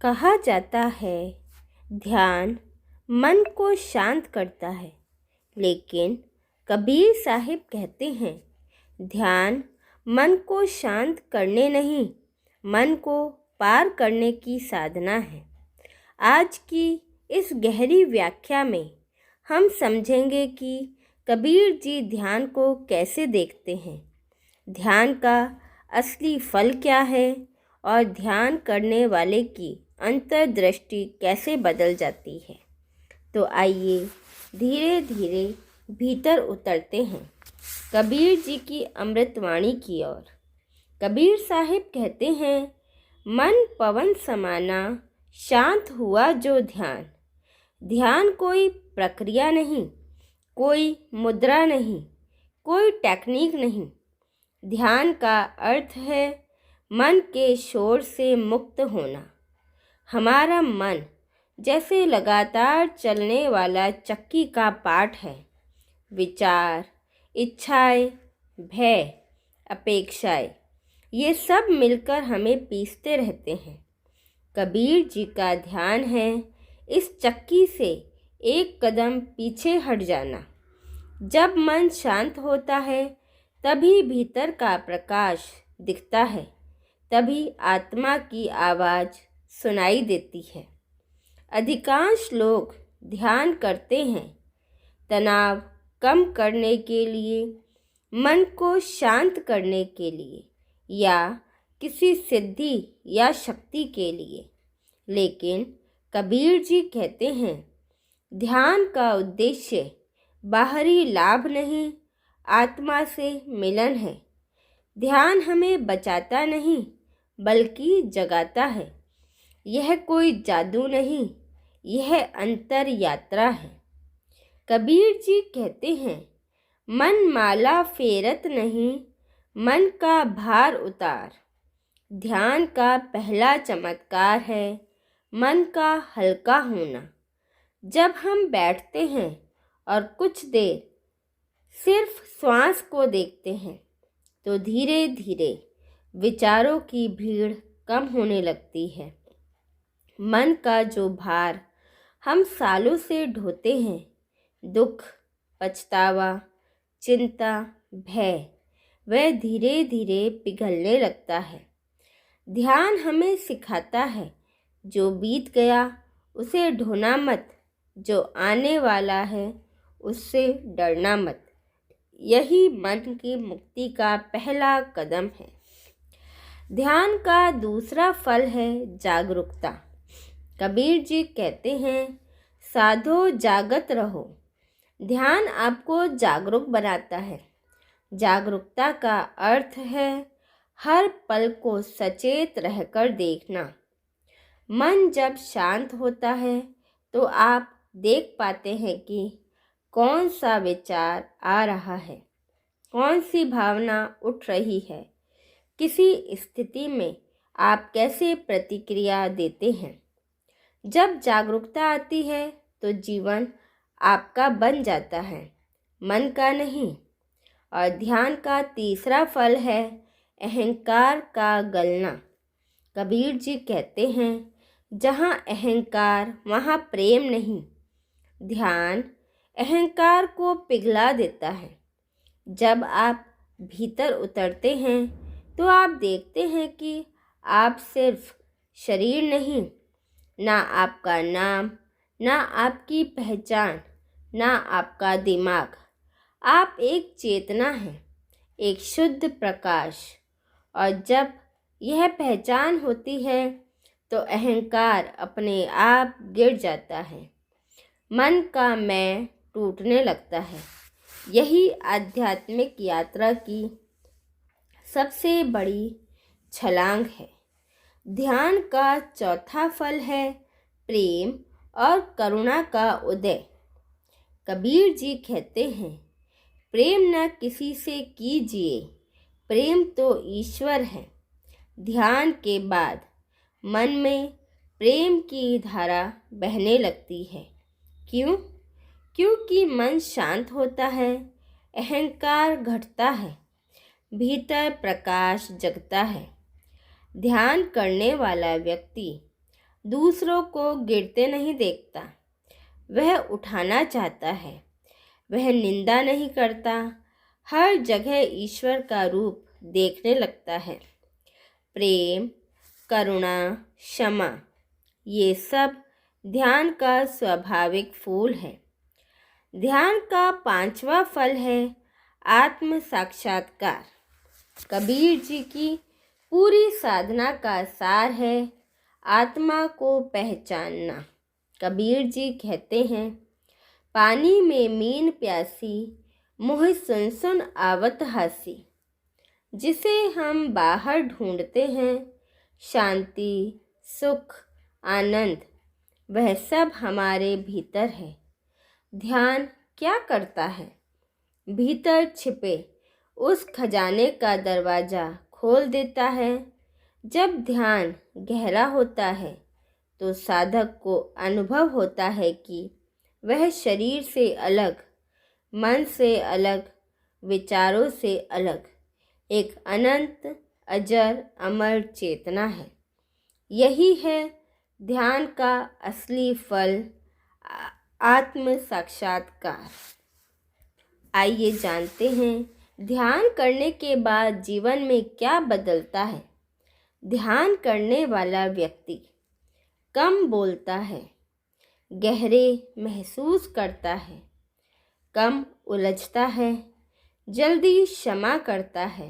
कहा जाता है ध्यान मन को शांत करता है, लेकिन कबीर साहिब कहते हैं ध्यान मन को शांत करने नहीं, मन को पार करने की साधना है। आज की इस गहरी व्याख्या में हम समझेंगे कि कबीर जी ध्यान को कैसे देखते हैं, ध्यान का असली फल क्या है और ध्यान करने वाले की अंतर्दृष्टि कैसे बदल जाती है। तो आइए धीरे धीरे भीतर उतरते हैं कबीर जी की अमृतवाणी की ओर। कबीर साहिब कहते हैं मन पवन समाना शांत हुआ जो ध्यान। ध्यान कोई प्रक्रिया नहीं, कोई मुद्रा नहीं, कोई टेक्निक नहीं। ध्यान का अर्थ है मन के शोर से मुक्त होना। हमारा मन जैसे लगातार चलने वाला चक्की का पार्ट है। विचार, इच्छाएं, भय, अपेक्षाएं, ये सब मिलकर हमें पीसते रहते हैं। कबीर जी का ध्यान है इस चक्की से एक कदम पीछे हट जाना। जब मन शांत होता है तभी भीतर का प्रकाश दिखता है, तभी आत्मा की आवाज़ सुनाई देती है। अधिकांश लोग ध्यान करते हैं तनाव कम करने के लिए, मन को शांत करने के लिए या किसी सिद्धि या शक्ति के लिए। लेकिन कबीर जी कहते हैं ध्यान का उद्देश्य बाहरी लाभ नहीं, आत्मा से मिलन है। ध्यान हमें बचाता नहीं बल्कि जगाता है। यह कोई जादू नहीं, यह अंतर यात्रा है। कबीर जी कहते हैं मन माला फेरत नहीं, मन का भार उतार। ध्यान का पहला चमत्कार है मन का हल्का होना। जब हम बैठते हैं और कुछ देर सिर्फ श्वास को देखते हैं तो धीरे धीरे विचारों की भीड़ कम होने लगती है। मन का जो भार हम सालों से ढोते हैं, दुख, पछतावा, चिंता, भय, वह धीरे धीरे पिघलने लगता है। ध्यान हमें सिखाता है जो बीत गया उसे ढोना मत, जो आने वाला है उससे डरना मत। यही मन की मुक्ति का पहला कदम है। ध्यान का दूसरा फल है जागरूकता। कबीर जी कहते हैं साधो जागत रहो। ध्यान आपको जागरूक बनाता है। जागरूकता का अर्थ है हर पल को सचेत रहकर देखना। मन जब शांत होता है तो आप देख पाते हैं कि कौन सा विचार आ रहा है, कौन सी भावना उठ रही है, किसी स्थिति में आप कैसे प्रतिक्रिया देते हैं। जब जागरूकता आती है तो जीवन आपका बन जाता है, मन का नहीं। और ध्यान का तीसरा फल है अहंकार का गलना। कबीर जी कहते हैं जहाँ अहंकार वहाँ प्रेम नहीं। ध्यान अहंकार को पिघला देता है। जब आप भीतर उतरते हैं तो आप देखते हैं कि आप सिर्फ शरीर नहीं, ना आपका नाम, ना आपकी पहचान, ना आपका दिमाग। आप एक चेतना हैं, एक शुद्ध प्रकाश। और जब यह पहचान होती है तो अहंकार अपने आप गिर जाता है, मन का मैं टूटने लगता है। यही आध्यात्मिक यात्रा की सबसे बड़ी छलांग है। ध्यान का चौथा फल है प्रेम और करुणा का उदय। कबीर जी कहते हैं प्रेम न किसी से कीजिए, प्रेम तो ईश्वर है। ध्यान के बाद मन में प्रेम की धारा बहने लगती है। क्यों? क्योंकि मन शांत होता है, अहंकार घटता है, भीतर प्रकाश जगता है। ध्यान करने वाला व्यक्ति दूसरों को गिरते नहीं देखता, वह उठाना चाहता है। वह निंदा नहीं करता, हर जगह ईश्वर का रूप देखने लगता है। प्रेम, करुणा, क्षमा, ये सब ध्यान का स्वाभाविक फूल है। ध्यान का 5वां फल है आत्म साक्षात्कार। कबीर जी की पूरी साधना का सार है आत्मा को पहचानना। कबीर जी कहते हैं, पानी में मीन प्यासी, मुँह सुन सुन आवत हासी। जिसे हम बाहर ढूंढते हैं, शांति, सुख, आनंद, वह सब हमारे भीतर है। ध्यान क्या करता है? भीतर छिपे उस खजाने का दरवाज़ा खोल देता है। जब ध्यान गहरा होता है तो साधक को अनुभव होता है कि वह शरीर से अलग, मन से अलग, विचारों से अलग एक अनंत, अजर, अमर चेतना है। यही है ध्यान का असली फल, आत्म साक्षात्कार। आइए जानते हैं ध्यान करने के बाद जीवन में क्या बदलता है। ध्यान करने वाला व्यक्ति कम बोलता है, गहरे महसूस करता है, कम उलझता है, जल्दी क्षमा करता है,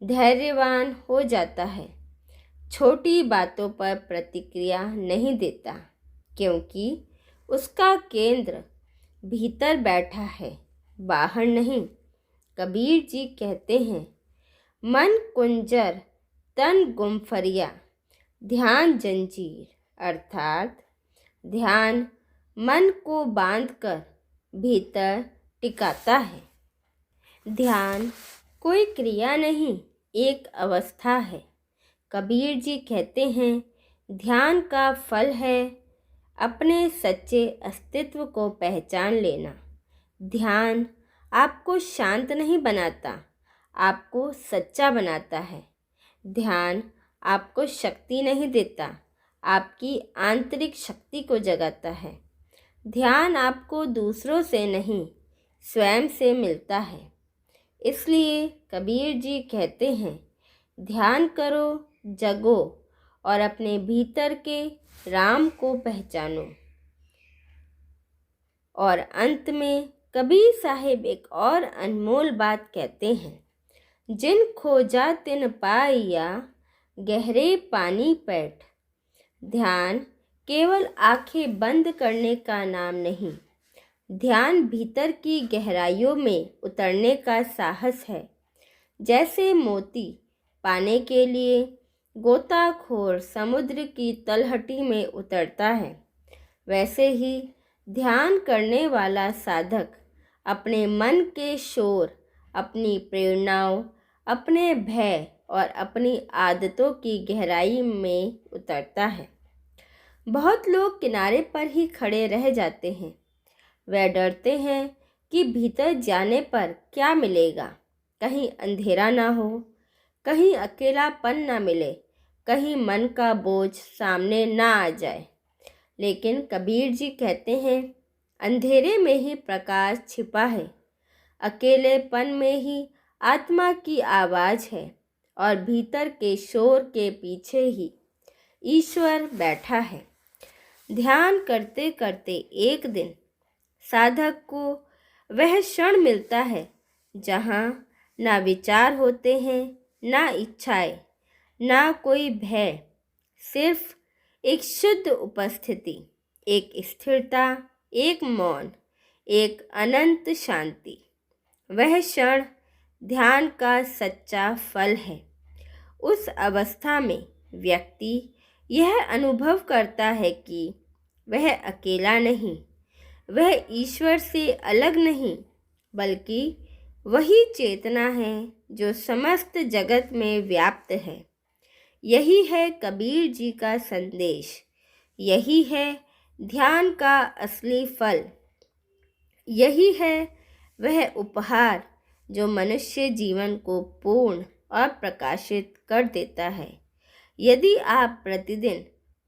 धैर्यवान हो जाता है, छोटी बातों पर प्रतिक्रिया नहीं देता, क्योंकि उसका केंद्र भीतर बैठा है, बाहर नहीं। कबीर जी कहते हैं, मन कुंजर तन गुमफरिया, ध्यान जंजीर, अर्थात ध्यान मन को बांधकर भीतर टिकाता है। ध्यान कोई क्रिया नहीं, एक अवस्था है। कबीर जी कहते हैं, ध्यान का फल है अपने सच्चे अस्तित्व को पहचान लेना। ध्यान आपको शांत नहीं बनाता, आपको सच्चा बनाता है। ध्यान आपको शक्ति नहीं देता, आपकी आंतरिक शक्ति को जगाता है। ध्यान आपको दूसरों से नहीं, स्वयं से मिलता है। इसलिए कबीर जी कहते हैं, ध्यान करो, जगो और अपने भीतर के राम को पहचानो। और अंत में कबीर साहिब एक और अनमोल बात कहते हैं, जिन खोजा तिन पाइया, गहरे पानी पैठ। ध्यान केवल आंखें बंद करने का नाम नहीं, ध्यान भीतर की गहराइयों में उतरने का साहस है। जैसे मोती पाने के लिए गोताखोर समुद्र की तलहटी में उतरता है, वैसे ही ध्यान करने वाला साधक अपने मन के शोर, अपनी प्रेरणाओं, अपने भय और अपनी आदतों की गहराई में उतरता है। बहुत लोग किनारे पर ही खड़े रह जाते हैं। वे डरते हैं कि भीतर जाने पर क्या मिलेगा, कहीं अंधेरा ना हो, कहीं अकेलापन ना मिले, कहीं मन का बोझ सामने ना आ जाए। लेकिन कबीर जी कहते हैं, अंधेरे में ही प्रकाश छिपा है, अकेलेपन में ही आत्मा की आवाज़ है और भीतर के शोर के पीछे ही ईश्वर बैठा है। ध्यान करते करते एक दिन साधक को वह क्षण मिलता है जहाँ ना विचार होते हैं, ना इच्छाएं, ना कोई भय, सिर्फ एक शुद्ध उपस्थिति, एक स्थिरता, एक मौन, एक अनंत शांति। वह क्षण ध्यान का सच्चा फल है। उस अवस्था में व्यक्ति यह अनुभव करता है कि वह अकेला नहीं, वह ईश्वर से अलग नहीं, बल्कि वही चेतना है जो समस्त जगत में व्याप्त है। यही है कबीर जी का संदेश, यही है ध्यान का असली फल, यही है वह उपहार जो मनुष्य जीवन को पूर्ण और प्रकाशित कर देता है। यदि आप प्रतिदिन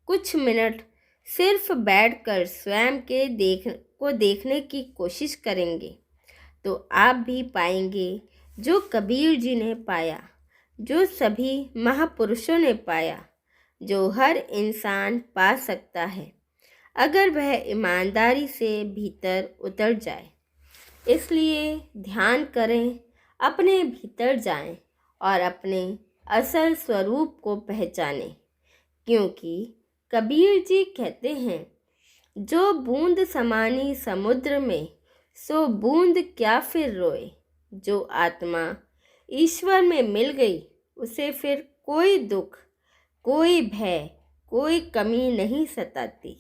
कुछ मिनट सिर्फ बैठकर स्वयं के देखने की कोशिश करेंगे तो आप भी पाएंगे जो कबीर जी ने पाया, जो सभी महापुरुषों ने पाया, जो हर इंसान पा सकता है अगर वह ईमानदारी से भीतर उतर जाए। इसलिए ध्यान करें, अपने भीतर जाएं और अपने असल स्वरूप को पहचानें, क्योंकि कबीर जी कहते हैं, जो बूंद समानी समुद्र में सो बूंद क्या फिर रोए। जो आत्मा ईश्वर में मिल गई उसे फिर कोई दुख, कोई भय, कोई कमी नहीं सताती।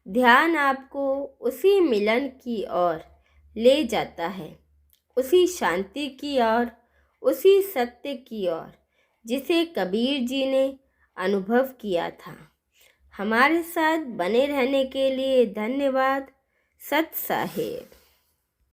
ध्यान आपको उसी मिलन की ओर ले जाता है, उसी शांति की ओर, उसी सत्य की ओर जिसे कबीर जी ने अनुभव किया था। हमारे साथ बने रहने के लिए धन्यवाद। सत साहेब।